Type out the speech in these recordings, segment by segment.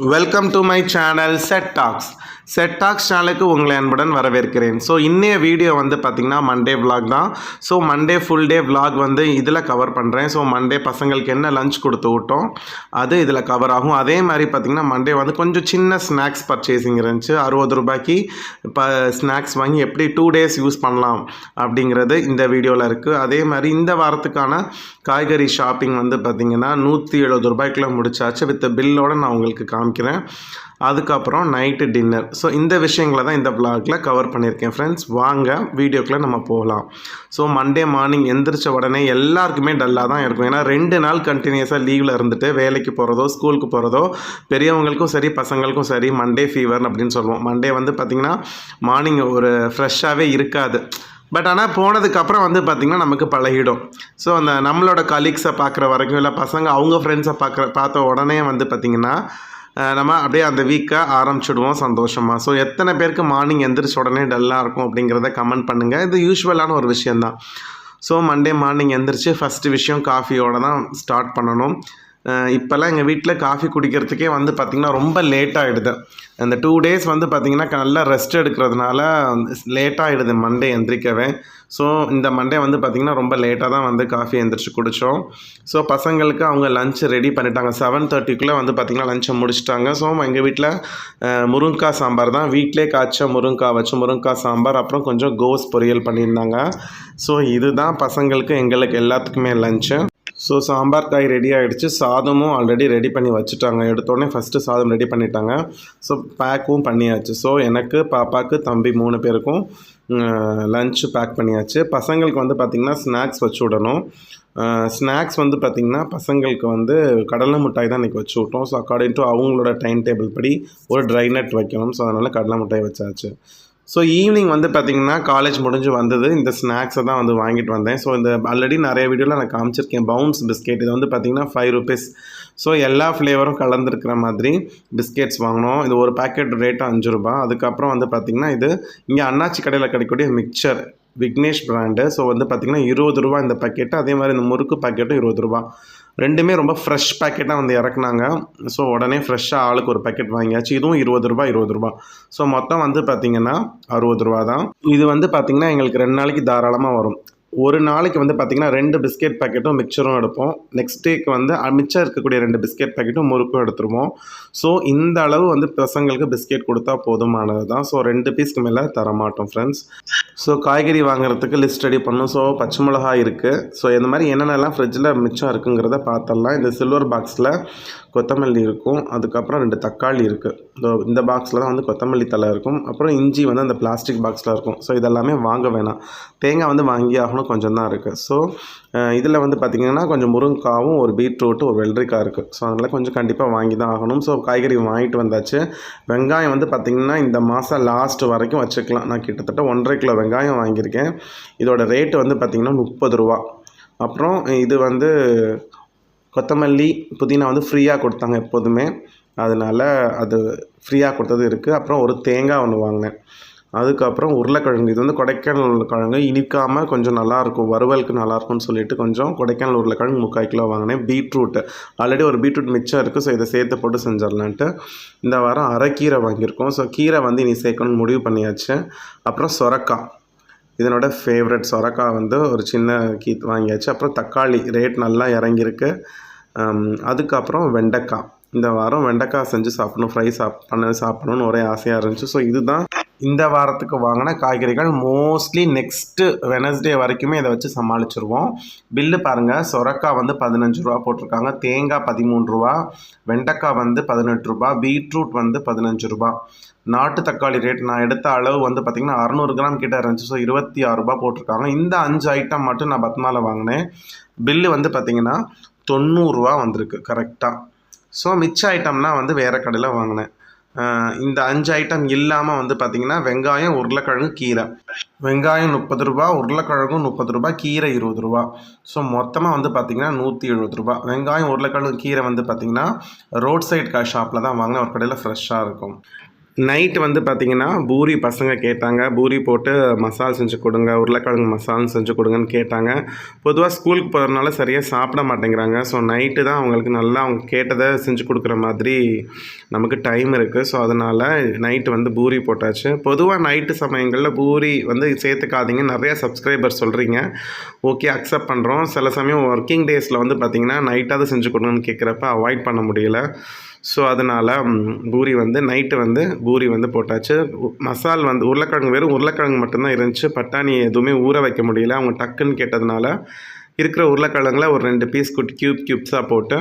Welcome to my channel Set Talks. Set Talks சேனலுக்கு உங்களை அன்புடன் வரவேற்கிறேன். ஸோ இன்னைய வீடியோ வந்து பார்த்திங்கன்னா மண்டே vlog தான். So Monday full day vlog வந்து இதில் கவர் பண்ணுறேன். ஸோ மண்டே பசங்களுக்கு என்ன லஞ்ச் கொடுத்து விட்டோம் அது இதில் கவர் ஆகும். அதே மாதிரி பார்த்திங்கன்னா மண்டே வந்து கொஞ்சம் சின்ன ஸ்நாக்ஸ் பர்ச்சேசிங் இருந்துச்சு. 60 ரூபாய்க்கு இப்போ ஸ்நாக்ஸ் வாங்கி எப்படி 2 days யூஸ் பண்ணலாம் அப்படிங்கிறது இந்த வீடியோவில் இருக்குது. அதே மாதிரி இந்த வாரத்துக்கான காய்கறி ஷாப்பிங் வந்து பார்த்திங்கன்னா 170 ரூபாய்க்குள்ளே முடிச்சாச்சு. வித் பில்லோடு நான் உங்களுக்கு காமிக்கிறேன். அதுக்கப்புறம் நைட்டு டின்னர். ஸோ இந்த விஷயங்களை தான் இந்த vlogல கவர் பண்ணியிருக்கேன் ஃப்ரெண்ட்ஸ். வாங்க வீடியோக்குள்ளே நம்ம போகலாம். ஸோ மண்டே மார்னிங் எந்திரிச்ச உடனே எல்லாருக்குமே டல்லாக தான் இருக்கும். ஏன்னா 2 நாள் கண்டினியூஸாக லீவில் இருந்துட்டு வேலைக்கு போகிறதோ ஸ்கூலுக்கு போகிறதோ பெரியவங்களுக்கும் சரி பசங்களுக்கும் சரி மண்டே ஃபீவர் அப்படின்னு சொல்லுவோம். மண்டே வந்து பார்த்திங்கன்னா மார்னிங் ஒரு ஃப்ரெஷ்ஷாகவே இருக்காது. பட் ஆனால் போனதுக்கப்புறம் வந்து பார்த்திங்கன்னா நமக்கு பழகிடும். ஸோ அந்த நம்மளோட கலீக்ஸை பார்க்குற வரைக்கும் இல்லை பசங்க அவங்க ஃப்ரெண்ட்ஸை பார்த்த உடனே வந்து பார்த்திங்கன்னா நம்ம அப்படியே அந்த வீக்கை ஆரம்பிச்சிடுவோம் சந்தோஷமாக. ஸோ எத்தனை பேருக்கு மார்னிங் எந்திரிச்ச உடனே டல்லாக இருக்கும் அப்படிங்கிறத கமெண்ட் பண்ணுங்கள். இது யூஸ்வலான ஒரு விஷயந்தான். ஸோ மண்டே மார்னிங் எந்திரிச்சு ஃபஸ்ட்டு விஷயம் காஃபியோடு தான் ஸ்டார்ட் பண்ணணும். இப்போல்லாம் எங்கள் வீட்டில் காஃபி குடிக்கிறதுக்கே வந்து பார்த்திங்கன்னா ரொம்ப லேட் ஆகிடுது. அந்த 2 days வந்து பார்த்திங்கன்னா நல்லா ரெஸ்ட் எடுக்கிறதுனால லேட் ஆகிடுது மண்டே எந்திரிக்கவே. ஸோ இந்த மண்டே வந்து பார்த்திங்கன்னா ரொம்ப லேட்டாக தான் வந்து காஃபி எந்திரிச்சு குடித்தோம். ஸோ பசங்களுக்கு அவங்க லஞ்ச் ரெடி பண்ணிட்டாங்க. 7:30க்குள்ளே வந்து பார்த்திங்கன்னா லஞ்சை முடிச்சிட்டாங்க. ஸோ எங்கள் வீட்டில் முருங்கைக்காய் சாம்பார் தான். வீட்டிலே காய்ச்ச முருங்கைக்காய் வச்சு முருங்கைக்காய் சாம்பார் அப்புறம் கொஞ்சம் கோஸ் பொரியல் பண்ணியிருந்தாங்க. ஸோ இதுதான் பசங்களுக்கு எங்களுக்கு எல்லாத்துக்குமே லஞ்சு. ஸோ சாம்பார் காய் ரெடி ஆகிடுச்சு. சாதமும் ஆல்ரெடி ரெடி பண்ணி வச்சுட்டாங்க. எடுத்தோடனே ஃபஸ்ட்டு சாதம் ரெடி பண்ணிட்டாங்க. ஸோ பேக்கும் பண்ணியாச்சு. ஸோ எனக்கு பாப்பாவுக்கு தம்பி 3 பேருக்கும் லஞ்சு பேக் பண்ணியாச்சு. பசங்களுக்கு வந்து பார்த்திங்கன்னா ஸ்நாக்ஸ் வச்சு விடணும். ஸ்நாக்ஸ் வந்து பார்த்திங்கன்னா பசங்களுக்கு வந்து கடலை மிட்டாய் தான் இன்றைக்கி வச்சு விட்டோம். ஸோ அக்கார்டிங் டு அவங்களோட டைம் டேபிள் படி ஒரு ட்ரை நட் வைக்கணும். ஸோ அதனால் கடலை மிட்டாய் வச்சாச்சு. ஸோ ஈவினிங் வந்து பார்த்திங்கன்னா காலேஜ் முடிஞ்சு வந்தது இந்த ஸ்நாக்ஸை தான் வந்து வாங்கிட்டு வந்தேன். ஸோ இந்த ஆல்ரெடி நிறைய வீடியோவில் நான் காமிச்சிருக்கேன் பவுன்ஸ் பிஸ்கெட். இது வந்து பார்த்திங்கன்னா 5 rupees. ஸோ எல்லா ஃப்ளேவரும் கலந்துருக்கிற மாதிரி பிஸ்கெட்ஸ் வாங்கினோம். இது ஒரு பேக்கெட் ரேட்டு 5 ரூபா. அதுக்கப்புறம் வந்து பார்த்திங்கன்னா இது இங்கே அண்ணாச்சி கடையில் கிடைக்கக்கூடிய மிக்சர் விக்னேஷ் பிராண்டு. ஸோ வந்து பார்த்திங்கன்னா 20 ரூபா இந்த பேக்கெட்டு. அதே மாதிரி இந்த முறுக்கு பேக்கெட்டும் 20 ரூபா. ரெண்டுமே ரொம்ப ஃப்ரெஷ் பேக்கெட்டாக வந்து இறக்குனாங்க. ஸோ உடனே ஃப்ரெஷ்ஷாக ஆளுக்கு ஒரு பேக்கெட் வாங்கியாச்சு. இதுவும் 20 ரூபா. ஸோ மொத்தம் வந்து பார்த்திங்கன்னா 60 ரூபா தான். இது வந்து பார்த்திங்கன்னா எங்களுக்கு 2 நாளைக்கு தாராளமாக வரும். ஒரு நாளைக்கு வந்து பார்த்திங்கன்னா 2 பிஸ்கெட் பேக்கெட்டும் மிக்சரும் எடுப்போம். நெக்ஸ்ட் டேக்கு வந்து மிச்சம் இருக்கக்கூடிய 2 பிஸ்கெட் பேக்கெட்டும் முறுக்கும் எடுத்துருவோம். ஸோ இந்த அளவு வந்து பசங்களுக்கு பிஸ்கெட் கொடுத்தா போதுமானது தான். ஸோ 2 பீஸ்க்கு மேலே தரமாட்டோம் ஃப்ரெண்ட்ஸ். ஸோ காய்கறி வாங்குறதுக்கு லிஸ்ட் ரெடி பண்ணணும். ஸோ பச்சை மிளகா இருக்குது. ஸோ இந்த மாதிரி என்னென்னலாம் ஃப்ரிட்ஜில் மிச்சம் இருக்குங்கிறத பார்த்துடலாம். இந்த சில்வர் பாக்ஸில் கொத்தமல்லி இருக்கும். அதுக்கப்புறம் 2 தக்காளி இருக்குது. இந்த பாக்ஸில் தான் வந்து கொத்தமல்லி தலை இருக்கும். அப்புறம் இஞ்சி வந்து அந்த பிளாஸ்டிக் பாக்ஸில் இருக்கும். ஸோ இதெல்லாமே வாங்க வேணாம். தேங்காய் வந்து வாங்கி ஆகணும். கொஞ்சம் தான் இருக்குது. ஸோ இதில் வந்து பார்த்திங்கன்னா கொஞ்சம் முருங்காவும் ஒரு பீட்ரூட்டு ஒரு வெள்ளரிக்காய் இருக்குது. ஸோ அதனால் கொஞ்சம் கண்டிப்பாக வாங்கி தான் ஆகணும். ஸோ காய்கறி வாங்கிட்டு வந்தாச்சு. வெங்காயம் வந்து பார்த்திங்கன்னா இந்த மாதம் லாஸ்ட் வரைக்கும் வச்சுக்கலாம். நான் கிட்டத்தட்ட 1.5 கிலோ வெங்காயம் வாங்கியிருக்கேன். இதோட ரேட்டு வந்து பார்த்திங்கன்னா 30 ரூபா. அப்புறம் இது வந்து கொத்தமல்லி புதினா வந்து ஃப்ரீயாக கொடுத்தாங்க எப்போதுமே. அதனால் அது ஃப்ரீயாக கொடுத்தது இருக்குது. அப்புறம் ஒரு தேங்காய் ஒன்று வாங்கினேன். அதுக்கப்புறம் உருளைக்கிழங்கு. இது வந்து கொடைக்கானல் கிழங்கு இனிக்காமல் கொஞ்சம் நல்லாயிருக்கும், வறுவலுக்கு நல்லாயிருக்கும்னு சொல்லிட்டு கொஞ்சம் கொடைக்கானல் உருளைக்கிழங்கு 3/4 கிலோ வாங்கினேன். பீட்ரூட்டு ஆல்ரெடி ஒரு பீட்ரூட் மிச்சம் இருக்குது. ஸோ இதை சேர்த்து போட்டு செஞ்சிடலான்ட்டு இந்த வாரம் அரைக்கீரை வாங்கியிருக்கோம். ஸோ கீரை வந்து இனி சேர்க்கணும்னு முடிவு பண்ணியாச்சு. அப்புறம் சொரக்காய், இதனோட ஃபேவரட் சொரக்காய் வந்து ஒரு சின்ன கீத் வாங்கியாச்சு. அப்புறம் தக்காளி ரேட் நல்லா இறங்கியிருக்கு. அதுக்கப்புறம் வெண்டைக்காய். இந்த வாரம் வெண்டைக்காய் செஞ்சு சாப்பிடணும், ஃப்ரை சாப்பிடணும்னு ஒரே ஆசையாக இருந்துச்சு. ஸோ இதுதான் இந்த வாரத்துக்கு வாங்கின காய்கறிகள். மோஸ்ட்லி நெக்ஸ்ட்டு வெனஸ்டே வரைக்குமே இதை வச்சு சமாளிச்சிருவோம். பில்லு பாருங்கள். சொரக்காய் வந்து 15 ரூபா போட்டிருக்காங்க. தேங்காய் 13 ரூபா. வெண்டைக்காய் வந்து 18 ரூபா. பீட்ரூட் வந்து 15 ரூபா. நாட்டு தக்காளி ரேட் நான் எடுத்த அளவு வந்து பார்த்திங்கன்னா 600 கிராம் கிட்ட இருந்துச்சு. ஸோ 26 ரூபா போட்டிருக்காங்க. இந்த 5 ஐட்டம் மட்டும் நான் பத்மாவில் வாங்கினேன். பில்லு வந்து பார்த்திங்கன்னா 90 ரூபா வந்திருக்கு கரெக்டாக. ஸோ மிச்ச ஐட்டம்னால் வந்து வேறு கடையில் வாங்கினேன். இந்த 5 ஐட்டம் இல்லாமல் வந்து பார்த்திங்கன்னா வெங்காயம், உருளைக்கிழங்கு, கீரை. வெங்காயம் 30 ரூபா, உருளைக்கிழங்கும் 30 ரூபா, கீரை 20 ரூபா. ஸோ மொத்தமாக வந்து பார்த்திங்கன்னா 170 ரூபா. வெங்காயம், உருளைக்கிழங்கு, கீரை வந்து பார்த்திங்கன்னா ரோட் சைட் ஷாப்பில் தான் வாங்கினேன். ஒரு கடையில் ஃப்ரெஷ்ஷாக இருக்கும். நைட் வந்து பார்த்திங்கன்னா பூரி பசங்க கேட்டாங்க. பூரி போட்டு மசால் செஞ்சு கொடுங்க, உருளைக்கிழங்கு மசால்னு செஞ்சு கொடுங்கன்னு கேட்டாங்க. பொதுவாக ஸ்கூலுக்கு போகிறதுனால சரியாக சாப்பிட மாட்டேங்கிறாங்க. ஸோ நைட்டு தான் அவங்களுக்கு நல்லா அவங்க கேட்டதை செஞ்சு கொடுக்குற மாதிரி நமக்கு டைம் இருக்குது. ஸோ அதனால் நைட்டு வந்து பூரி போட்டாச்சு. பொதுவாக நைட்டு சமயங்களில் பூரி வந்து சேர்த்துக்காதீங்க, நிறையா சப்ஸ்கிரைபர் சொல்கிறீங்க. ஓகே, அக்செப்ட் பண்ணுறோம். சில சமயம் ஒர்க்கிங் டேஸில் வந்து பார்த்திங்கன்னா நைட்டாவது செஞ்சு கொடுங்கன்னு கேட்குறப்ப அவாய்ட் பண்ண முடியல. ஸோ அதனால் பூரி வந்து நைட்டு வந்து பூரி வந்து போட்டாச்சு. மசால் வந்து உருளைக்கிழங்கு வெறும் உருளைக்கிழங்கு மட்டும்தான் இருந்துச்சு. பட்டாணி எதுவுமே ஊற வைக்க முடியல. அவங்க டக்குன்னு கேட்டதுனால இருக்கிற உருளைக்கிழங்குல ஒரு 2 பீஸ் குட்டி க்யூப்ஸாக போட்டு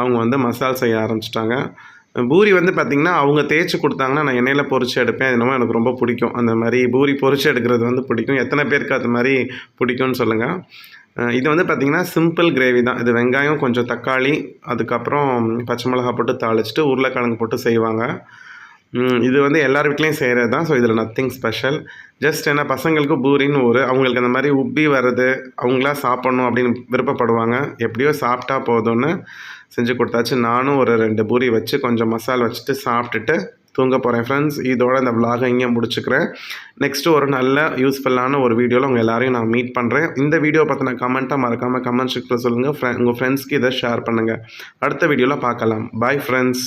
அவங்க வந்து மசால் செய்ய ஆரம்பிச்சிட்டாங்க. பூரி வந்து பார்த்திங்கன்னா அவங்க தேய்ச்சி கொடுத்தாங்கன்னா நான் எண்ணெயில் பொரிச்சு எடுப்பேன். அது என்னமோ எனக்கு ரொம்ப பிடிக்கும். அந்த மாதிரி பூரி பொரிச்சு எடுக்கிறது வந்து பிடிக்கும். எத்தனை பேருக்கு அது மாதிரி பிடிக்கும்னு சொல்லுங்கள். இது வந்து பார்த்திங்கன்னா சிம்பிள் கிரேவி தான். இது வெங்காயம், கொஞ்சம் தக்காளி, அதுக்கப்புறம் பச்சை மிளகாய் போட்டு தாளிச்சிட்டு உருளைக்கிழங்கு போட்டு செய்வாங்க. இது வந்து எல்லார் வீட்லேயும் செய்கிறது தான். ஸோ இதில் நத்திங் ஸ்பெஷல். ஜஸ்ட் என்ன, பசங்களுக்கு பூரின்னு அவங்களுக்கு அந்த மாதிரி உப்பி வர்றது, அவங்களா சாப்பிட்ணும் அப்படின்னு விருப்பப்படுவாங்க. எப்படியோ சாப்பிட்டா போதும்னு செஞ்சு கொடுத்தாச்சு. நானும் ஒரு 2 பூரி வச்சு கொஞ்சம் மசால் வச்சுட்டு சாப்பிட்டுட்டு தூங்க போகிறேன் ஃப்ரெண்ட்ஸ். இதோட இந்த விலாகை இங்கே முடிச்சுக்கிறேன். நெக்ஸ்ட்டு ஒரு நல்ல யூஸ்ஃபுல்லான ஒரு வீடியோவில் உங்கள் எல்லாரையும் நான் மீட் பண்ணுறேன். இந்த வீடியோ பற்றின கமெண்ட்டாக மறக்காமல் கமெண்ட் செக்ஷனில் சொல்லுங்கள். உங்கள் ஃப்ரெண்ட்ஸ்க்கு இதை ஷேர் பண்ணுங்கள். அடுத்த வீடியோவில் பார்க்கலாம். Bye friends.